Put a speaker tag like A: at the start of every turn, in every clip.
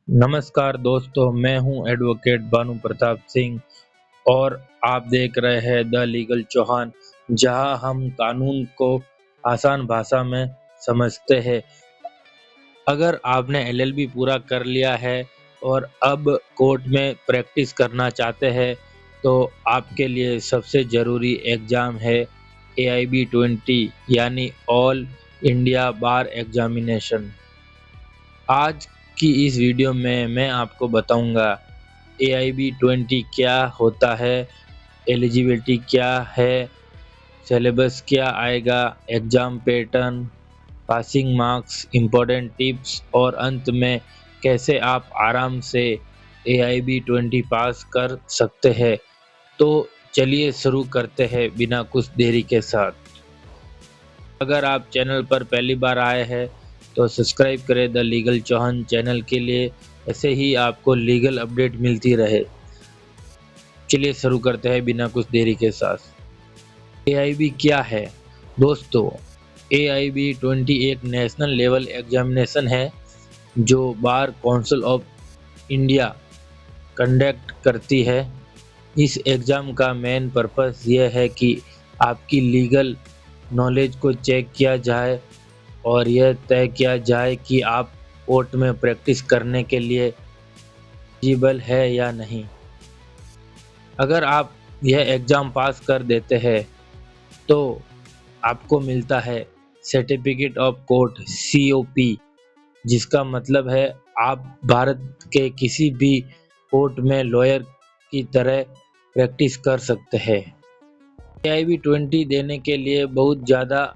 A: नमस्कार दोस्तों, मैं हूं एडवोकेट भानु प्रताप सिंह और आप देख रहे हैं द लीगल चौहान, जहां हम कानून को आसान भाषा में समझते हैं। अगर आपने एलएलबी पूरा कर लिया है और अब कोर्ट में प्रैक्टिस करना चाहते हैं, तो आपके लिए सबसे ज़रूरी एग्ज़ाम है एआईबी 20 यानी ऑल इंडिया बार एग्जामिनेशन। आज की इस वीडियो में मैं आपको बताऊंगा एआईबी 20 क्या होता है, एलिजिबिलिटी क्या है, सिलेबस क्या आएगा, exam pattern, passing marks, important tips और अंत में कैसे आप आराम से एआईबी 20 पास कर सकते हैं। तो चलिए शुरू करते हैं बिना कुछ देरी के साथ। अगर आप चैनल पर पहली बार आए हैं तो सब्सक्राइब करें द लीगल चौहान चैनल के लिए, ऐसे ही आपको लीगल अपडेट मिलती रहे। चलिए शुरू करते हैं बिना कुछ देरी के साथ। एआईबी क्या है दोस्तों? एआईबी 20 एक नेशनल लेवल एग्जामिनेशन है जो bar council of India conduct करती है। इस एग्ज़ाम का मेन पर्पस यह है कि आपकी लीगल नॉलेज को चेक किया जाए और यह तय किया जाए कि आप कोर्ट में प्रैक्टिस करने के लिए एलिजिबल है या नहीं। अगर आप यह एग्ज़ाम पास कर देते हैं तो आपको मिलता है सर्टिफिकेट ऑफ कोर्ट COP, जिसका मतलब है आप भारत के किसी भी कोर्ट में लॉयर की तरह प्रैक्टिस कर सकते हैं। एआईबी 20 देने के लिए बहुत ज़्यादा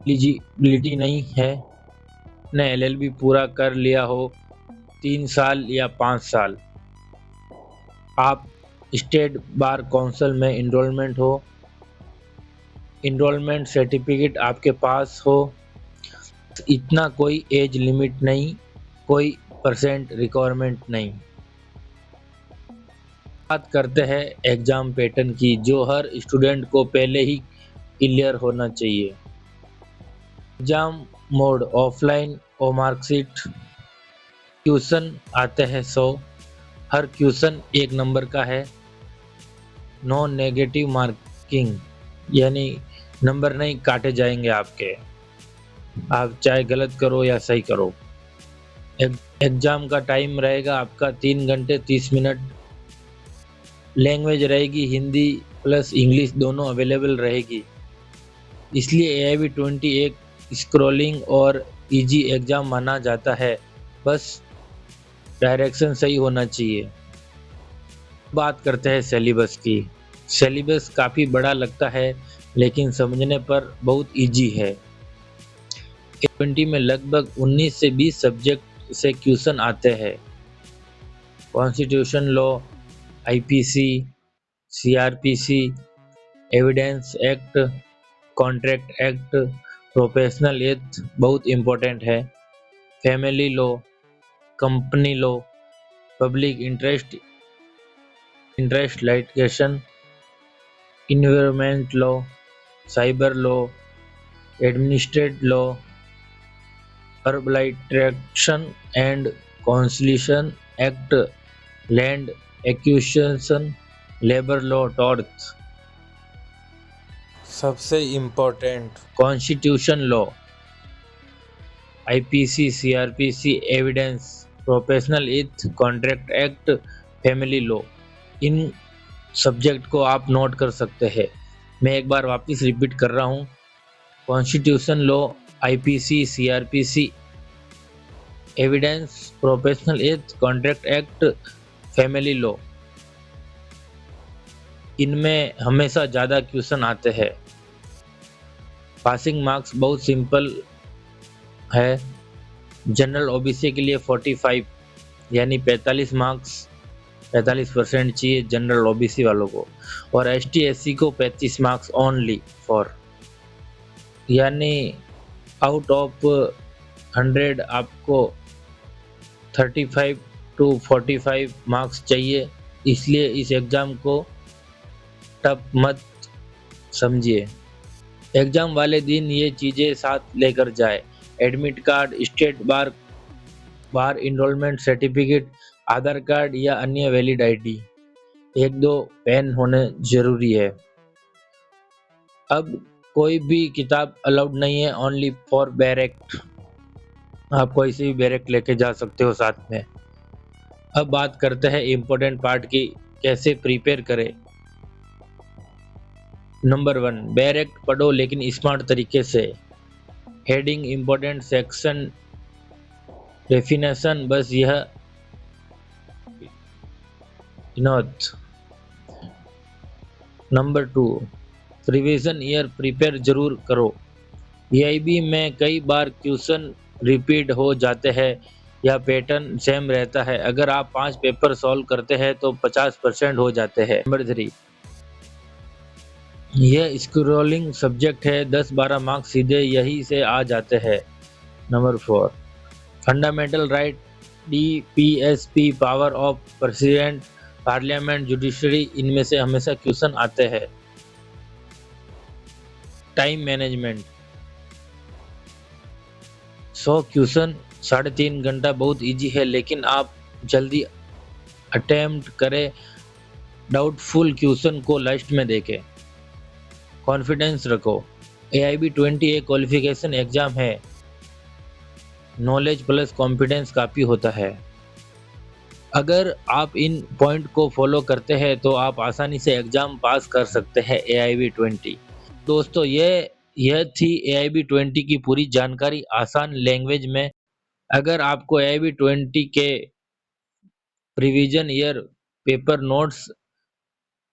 A: एलिजिबिलिटी नहीं है। आपने एलएलबी पूरा कर लिया हो 3 साल या 5 साल, आप स्टेट बार काउंसिल में इनरोलमेंट हो, इनरोलमेंट सर्टिफिकेट आपके पास हो, इतना कोई एज लिमिट नहीं, कोई परसेंट रिक्वायरमेंट नहीं। बात करते हैं एग्ज़ाम पैटर्न की, जो हर स्टूडेंट को पहले ही क्लियर होना चाहिए। एग्ज़ाम मोड ऑफलाइन और मार्कशीट। क्वेश्चन आते हैं 100, हर क्वेश्चन 1 नंबर का है। नो नेगेटिव मार्किंग, यानी नंबर नहीं काटे जाएंगे आपके, आप चाहे गलत करो या सही करो। एग्ज़ाम का टाइम रहेगा आपका 3 घंटे 30 मिनट। लैंग्वेज रहेगी हिंदी प्लस इंग्लिश, दोनों अवेलेबल रहेगी। इसलिए एआईबी 20 एक स्क्रॉलिंग और इजी एग्ज़ाम माना जाता है, बस डायरेक्शन सही होना चाहिए। बात करते हैं सिलेबस की। सिलेबस काफ़ी बड़ा लगता है लेकिन समझने पर बहुत इजी है। 20 में लगभग 19 से 20 सब्जेक्ट से क्वेश्चन आते हैं। Constitution law, IPC, CrPC, evidence act, contract act, professional eth बहुत इम्पोर्टेंट है, family law, company law, public interest litigation, environment law, cyber law, administrative law, arbitration and consolidation act, land acquisition, labour law, torts. सबसे important constitution law, IPC, CrPC, evidence, professional eth, contract act, family law. इन subject को आप note कर सकते हैं। मैं एक बार वापस रिपीट कर रहा हूँ। Constitution law, IPC, CrPC, evidence, professional eth, contract act, family law. इनमें हमेशा ज़्यादा क्वेश्चन आते हैं। पासिंग मार्क्स बहुत सिंपल है। जनरल ओबीसी के लिए 45 यानी 45 मार्क्स, 45% चाहिए जनरल ओबीसी वालों को, और एसटी एससी को 35 मार्क्स ओनली फॉर, यानी आउट ऑफ 100 आपको 35 to 45 मार्क्स चाहिए। इसलिए इस एग्ज़ाम को टफ मत समझिए। एग्ज़ाम वाले दिन ये चीज़ें साथ लेकर जाए। एडमिट कार्ड, स्टेट बार बार इनरोलमेंट सर्टिफिकेट, आधार कार्ड या अन्य वैलिड आईडी। 1-2 पेन होने जरूरी है। अब कोई भी किताब अलाउड नहीं है, ओनली फॉर बैरक। आप कोई सी भी बैरक लेके जा सकते हो साथ में। अब बात करते हैं इम्पोर्टेंट पार्ट की, कैसे प्रिपेयर करें। नंबर 1, बैरक पढ़ो लेकिन स्मार्ट तरीके से। हेडिंग, इम्पोर्टेंट सेक्शन, डेफिनेशन, बस यह note. Number 2, revision year prepare जरूर करो। एआईबी में कई बार क्वेश्चन रिपीट हो जाते हैं या पैटर्न सेम रहता है। अगर आप 5 पेपर सॉल्व करते हैं तो 50% हो जाते हैं। नंबर 3, यह स्क्रॉलिंग सब्जेक्ट है, 10-12 मार्क्स सीधे यही से आ जाते हैं। Number 4, fundamental right, DPSP, power of president, parliament, judiciary, इनमें से हमेशा क्वेश्चन आते हैं। टाइम मैनेजमेंट, 100 क्वेश्चन 3.5 घंटा बहुत इजी है, लेकिन आप जल्दी अटेम्प्ट करें, डाउटफुल क्वेश्चन को लास्ट में देखें। कॉन्फिडेंस रखो, AIB 20 एक क्वालिफिकेशन एग्जाम है, नॉलेज प्लस कॉन्फिडेंस काफ़ी होता है। अगर आप इन पॉइंट को फॉलो करते हैं तो आप आसानी से एग्जाम पास कर सकते हैं AIB 20। दोस्तों यह थी AIB 20 की पूरी जानकारी आसान लैंग्वेज में। अगर आपको AIB 20 के previous year paper notes,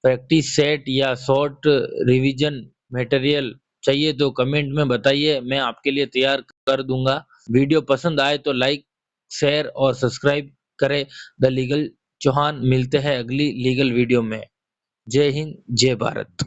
A: practice set या शॉर्ट रिवीजन मटेरियल चाहिए तो कमेंट में बताइए, मैं आपके लिए तैयार कर दूंगा। वीडियो पसंद आए तो लाइक, शेयर और सब्सक्राइब करें। The legal Chauhan. मिलते हैं अगली लीगल वीडियो में। जय हिंद, जय भारत।